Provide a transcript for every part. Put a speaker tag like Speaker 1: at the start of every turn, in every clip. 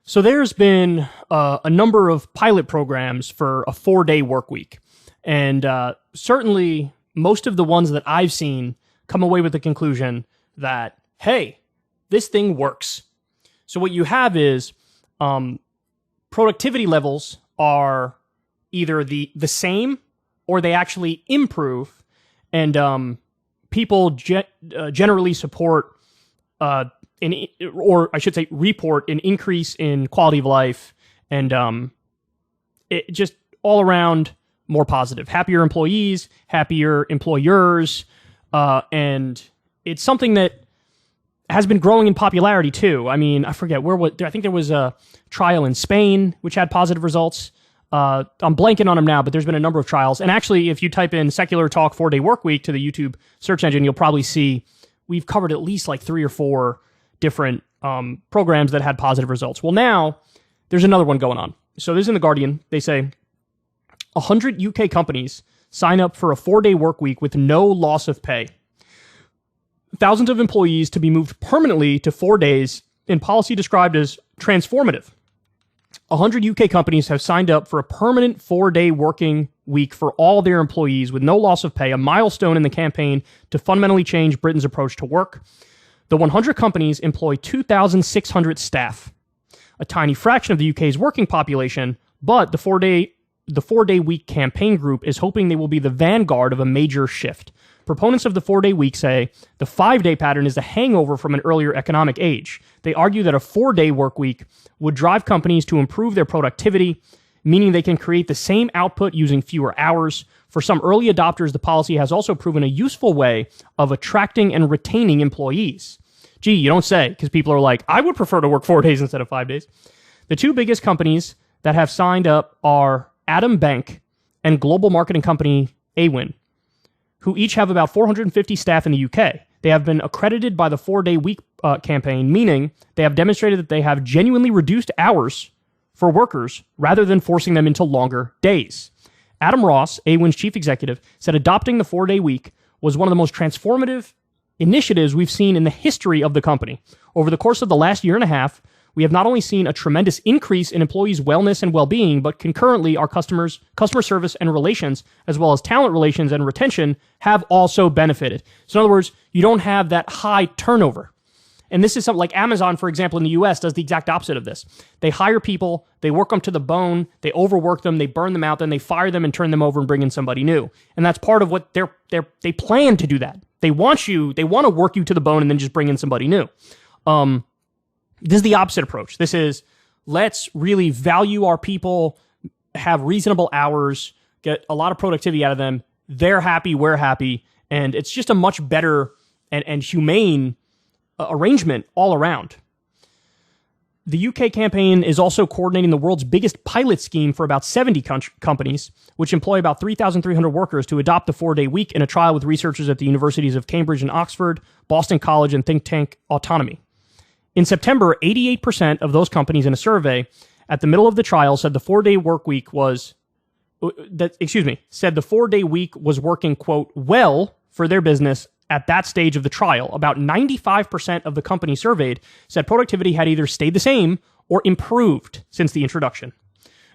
Speaker 1: So there's been a number of pilot programs for a 4-day work week. And certainly most of the ones that I've seen come away with the conclusion that, hey, this thing works. So what you have is productivity levels are either the same or they actually improve. And people generally support or I should say report an increase in quality of life and it just all around more positive, happier employees, happier employers, and it's something that has been growing in popularity too. I mean, I forget I think there was a trial in Spain which had positive results. I'm blanking on them now, but there's been a number of trials. And actually, if you type in secular talk 4-day work week to the YouTube search engine, you'll probably see we've covered at least like 3 or 4 different programs that had positive results. Well, now there's another one going on. So this is in The Guardian. They say 100 UK companies sign up for a 4-day work week with no loss of pay. Thousands of employees to be moved permanently to 4 days in policy described as transformative. 100 UK companies have signed up for a permanent 4-day working week for all their employees with no loss of pay, a milestone in the campaign to fundamentally change Britain's approach to work. The 100 companies employ 2,600 staff, a tiny fraction of the UK's working population, but the 4-day week campaign group is hoping they will be the vanguard of a major shift. Proponents of the 4-day week say the 5-day pattern is a hangover from an earlier economic age. They argue that a 4-day work week would drive companies to improve their productivity, meaning they can create the same output using fewer hours. For some early adopters, the policy has also proven a useful way of attracting and retaining employees. Gee, you don't say, because people are like, I would prefer to work 4 days instead of 5 days. The 2 biggest companies that have signed up are Adam Bank and global marketing company Awin, who each have about 450 staff in the UK. They have been accredited by the 4-day week campaign, meaning they have demonstrated that they have genuinely reduced hours for workers rather than forcing them into longer days. Adam Ross, Awin's chief executive, said adopting the 4-day week was one of the most transformative initiatives we've seen in the history of the company. Over the course of the last year and a half, we have not only seen a tremendous increase in employees' wellness and well-being, but concurrently our customer service and relations, as well as talent relations and retention, have also benefited. So in other words, you don't have that high turnover. And this is something like Amazon, for example, in the US, does the exact opposite of this. They hire people, they work them to the bone, they overwork them, they burn them out, then they fire them and turn them over and bring in somebody new. And that's part of what they plan to do that. They want to work you to the bone and then just bring in somebody new. This is the opposite approach. This is, let's really value our people, have reasonable hours, get a lot of productivity out of them. They're happy, we're happy. And it's just a much better and humane arrangement all around. The UK campaign is also coordinating the world's biggest pilot scheme for about 70 companies, which employ about 3,300 workers to adopt the 4-day week in a trial with researchers at the universities of Cambridge and Oxford, Boston College, and think tank Autonomy. In September, 88% of those companies in a survey at the middle of the trial said the 4-day week was working, quote, well for their business at that stage of the trial. About 95% of the companies surveyed said productivity had either stayed the same or improved since the introduction.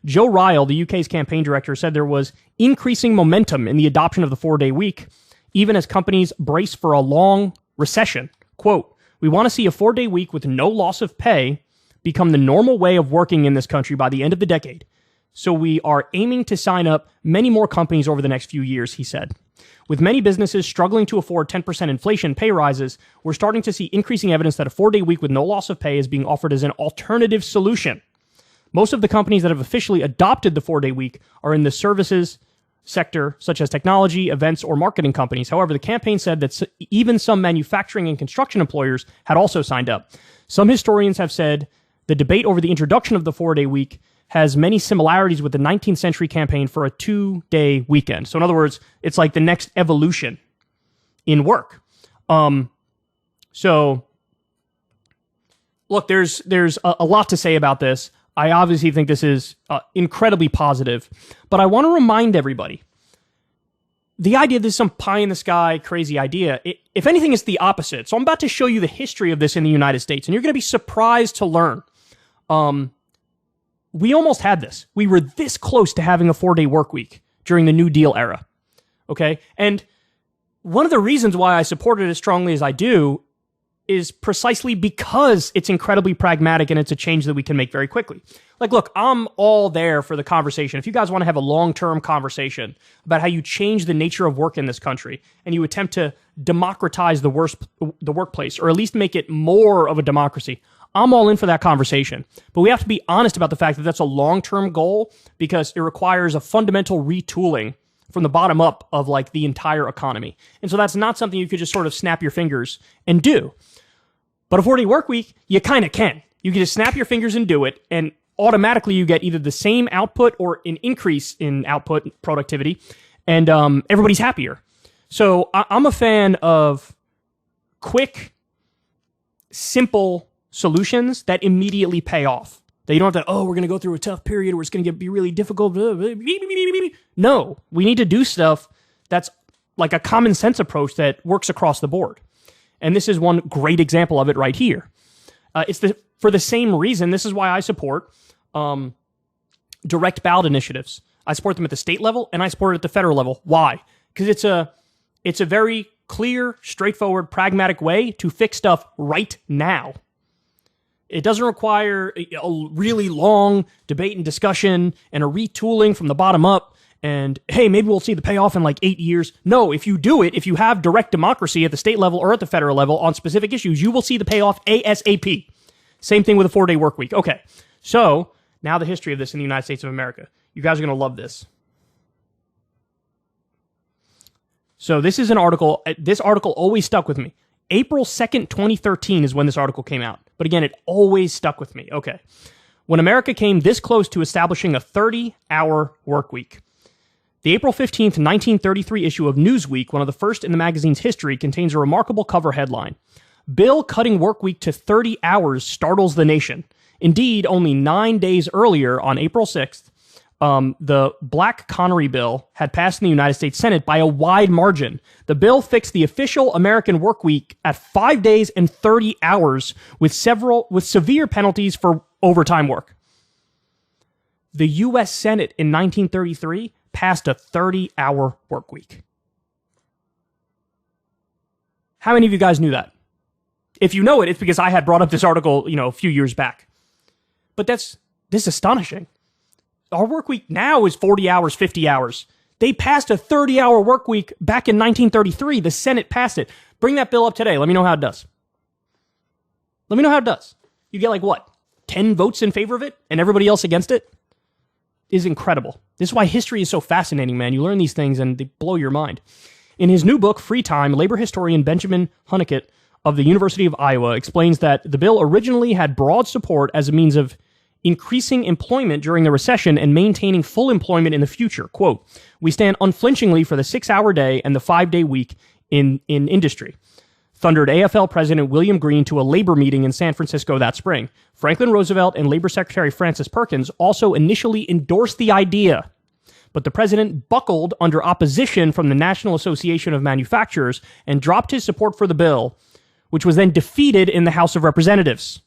Speaker 1: Joe Ryle, the UK's campaign director, said there was increasing momentum in the adoption of the 4-day week, even as companies brace for a long recession. Quote, we want to see a 4-day week with no loss of pay become the normal way of working in this country by the end of the decade. So we are aiming to sign up many more companies over the next few years, he said. With many businesses struggling to afford 10% inflation pay rises, we're starting to see increasing evidence that a 4-day week with no loss of pay is being offered as an alternative solution. Most of the companies that have officially adopted the 4-day week are in the services sector, such as technology, events, or marketing companies. However, the campaign said that even some manufacturing and construction employers had also signed up. Some historians have said the debate over the introduction of the 4-day week has many similarities with the 19th century campaign for a 2-day weekend. So in other words, it's like the next evolution in work. So look, there's a lot to say about this. I obviously think this is incredibly positive, but I want to remind everybody, the idea this is some pie-in-the-sky crazy idea, if anything, it's the opposite. So I'm about to show you the history of this in the United States, and you're going to be surprised to learn. We almost had this. We were this close to having a 4-day work week during the New Deal era. Okay? And one of the reasons why I support it as strongly as I do is precisely because it's incredibly pragmatic and it's a change that we can make very quickly. Like, look, I'm all there for the conversation. If you guys want to have a long-term conversation about how you change the nature of work in this country and you attempt to democratize the workplace, or at least make it more of a democracy, I'm all in for that conversation. But we have to be honest about the fact that that's a long-term goal because it requires a fundamental retooling from the bottom up of like the entire economy. And so that's not something you could just sort of snap your fingers and do. But a 4-day work week, you kind of can. You can just snap your fingers and do it, and automatically you get either the same output or an increase in output productivity, and everybody's happier. So I'm a fan of quick, simple solutions that immediately pay off. That you don't have to, we're going to go through a tough period where it's going to be really difficult. No, we need to do stuff that's like a common sense approach that works across the board. And this is one great example of it right here. For the same reason, this is why I support direct ballot initiatives. I support them at the state level and I support it at the federal level. Why? Because it's a very clear, straightforward, pragmatic way to fix stuff right now. It doesn't require a really long debate and discussion and a retooling from the bottom up. And hey, maybe we'll see the payoff in like 8 years. No, if you do it, if you have direct democracy at the state level or at the federal level on specific issues, you will see the payoff ASAP. Same thing with a 4-day work week. Okay, so now the history of this in the United States of America. You guys are going to love this. So this is an article. This article always stuck with me. April 2nd, 2013 is when this article came out. But again, it always stuck with me. Okay. When America came this close to establishing a 30-hour work week. The April 15th, 1933 issue of Newsweek, one of the first in the magazine's history, contains a remarkable cover headline. Bill cutting work week to 30 hours startles the nation. Indeed, only 9 days earlier, on April 6th, the Black Connery bill had passed in the United States Senate by a wide margin. The bill fixed the official American work week at 5 days and 30 hours with severe penalties for overtime work. The U.S. Senate in 1933 passed a 30-hour work week. How many of you guys knew that? If you know it, it's because I had brought up this article, a few years back. But this is astonishing. Our work week now is 40 hours, 50 hours. They passed a 30-hour work week back in 1933. The Senate passed it. Bring that bill up today. Let me know how it does. Let me know how it does. You get 10 votes in favor of it and everybody else against it? Is incredible. This is why history is so fascinating, man. You learn these things and they blow your mind. In his new book, Free Time, labor historian Benjamin Hunnicutt of the University of Iowa explains that the bill originally had broad support as a means of increasing employment during the recession and maintaining full employment in the future. Quote, we stand unflinchingly for the 6-hour day and the 5-day week in industry, thundered AFL President William Green to a labor meeting in San Francisco that spring. Franklin Roosevelt and Labor Secretary Francis Perkins also initially endorsed the idea, but the president buckled under opposition from the National Association of Manufacturers and dropped his support for the bill, which was then defeated in the House of Representatives.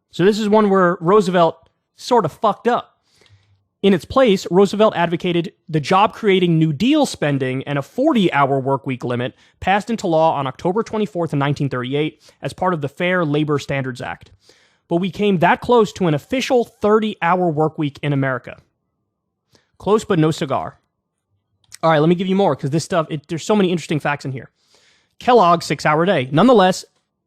Speaker 1: So this is one where Roosevelt sort of fucked up. In its place, Roosevelt advocated the job-creating New Deal spending and a 40-hour workweek limit passed into law on October 24th, 1938 as part of the Fair Labor Standards Act. But we came that close to an official 30-hour workweek in America. Close but no cigar. All right, let me give you more because this stuff, there's so many interesting facts in here. Kellogg's 6-hour day. Nonetheless,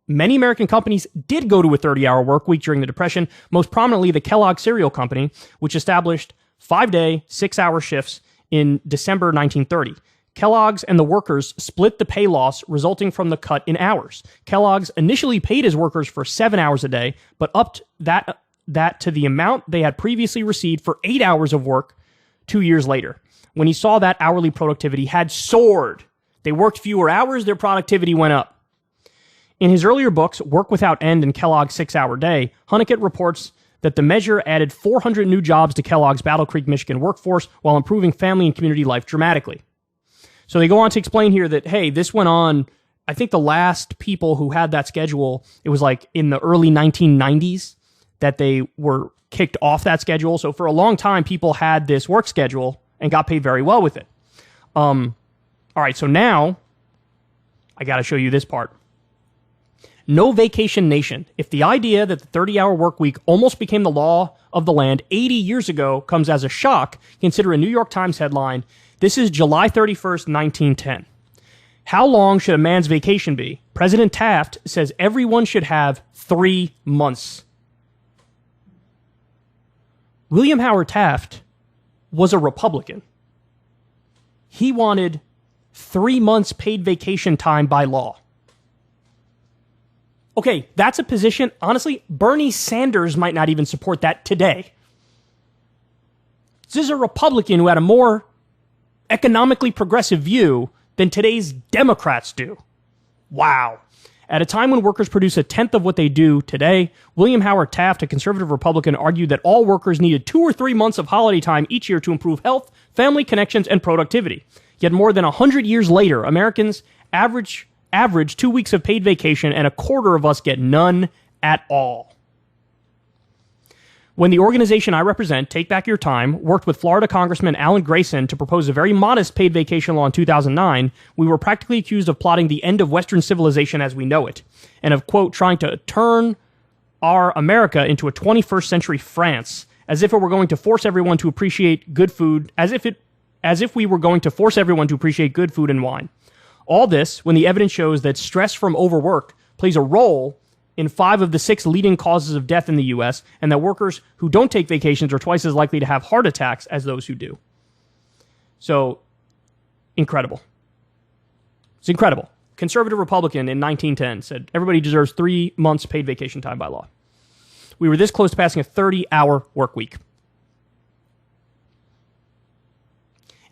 Speaker 1: many American companies did go to a 30-hour work week during the Depression, most prominently the Kellogg Cereal Company, which established 5-day, 6-hour shifts in December 1930. Kellogg's and the workers split the pay loss resulting from the cut in hours. Kellogg's initially paid his workers for 7 hours a day, but upped that to the amount they had previously received for 8 hours of work 2 years later. When he saw that hourly productivity had soared, they worked fewer hours, their productivity went up. In his earlier books, Work Without End and Kellogg's 6-Hour Day, Hunnicutt reports that the measure added 400 new jobs to Kellogg's Battle Creek, Michigan workforce while improving family and community life dramatically. So they go on to explain here that, hey, this went on, I think the last people who had that schedule, it was in the early 1990s that they were kicked off that schedule. So for a long time, people had this work schedule and got paid very well with it. All right, so now I got to show you this part. No vacation nation. If the idea that the 30-hour work week almost became the law of the land 80 years ago comes as a shock, consider a New York Times headline. This is July 31st, 1910. How long should a man's vacation be? President Taft says everyone should have 3 months. William Howard Taft was a Republican. He wanted 3 months paid vacation time by law. Okay, that's a position, honestly, Bernie Sanders might not even support that today. This is a Republican who had a more economically progressive view than today's Democrats do. Wow. At a time when workers produce a tenth of what they do today, William Howard Taft, a conservative Republican, argued that all workers needed 2 or 3 months of holiday time each year to improve health, family connections, and productivity. Yet more than 100 years later, Americans average 2 weeks of paid vacation, and a quarter of us get none at all. When the organization I represent, Take Back Your Time, worked with Florida Congressman Alan Grayson to propose a very modest paid vacation law in 2009, we were practically accused of plotting the end of Western civilization as we know it, and of, quote, trying to turn our America into a 21st century France, as if it were going to force everyone to appreciate good food, as if we were going to force everyone to appreciate good food and wine. All this when the evidence shows that stress from overwork plays a role in 5 of the 6 leading causes of death in the U.S., and that workers who don't take vacations are twice as likely to have heart attacks as those who do. So, incredible. It's incredible. Conservative Republican in 1910 said everybody deserves 3 months paid vacation time by law. We were this close to passing a 30-hour work week.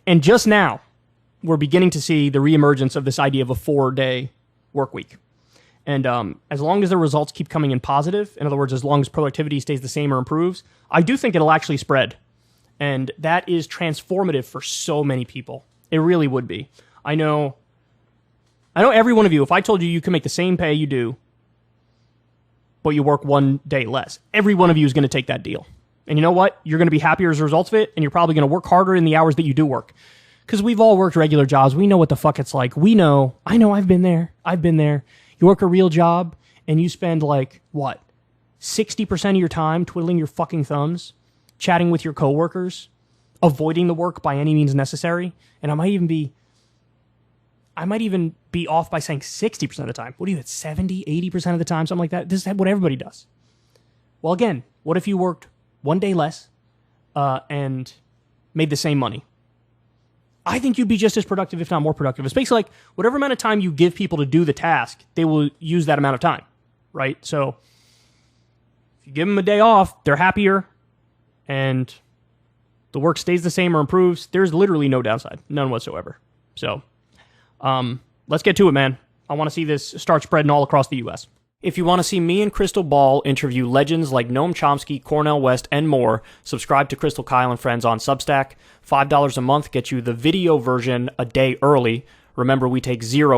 Speaker 1: And just now, we're beginning to see the reemergence of this idea of a 4-day work week. And as long as the results keep coming in positive, in other words, as long as productivity stays the same or improves, I do think it'll actually spread. And that is transformative for so many people. It really would be. I know every one of you, if I told you you can make the same pay you do, but you work 1 day less, every one of you is going to take that deal. And you know what? You're going to be happier as a result of it, and you're probably going to work harder in the hours that you do work. Because we've all worked regular jobs. We know what the fuck it's like. I know, I've been there. You work a real job, and you spend 60% of your time twiddling your fucking thumbs, chatting with your coworkers, avoiding the work by any means necessary. And I might even be off by saying 60% of the time. What are you at, 70, 80% of the time, something like that? This is what everybody does. Well, again, what if you worked 1 day less and made the same money? I think you'd be just as productive, if not more productive. It's basically like whatever amount of time you give people to do the task, they will use that amount of time, right? So if you give them a day off, they're happier, and the work stays the same or improves. There's literally no downside, none whatsoever. So let's get to it, man. I want to see this start spreading all across the U.S. If you want to see me and Crystal Ball interview legends like Noam Chomsky, Cornel West, and more, subscribe to Crystal, Kyle, and Friends on Substack. $5 a month gets you the video version a day early. Remember, we take 0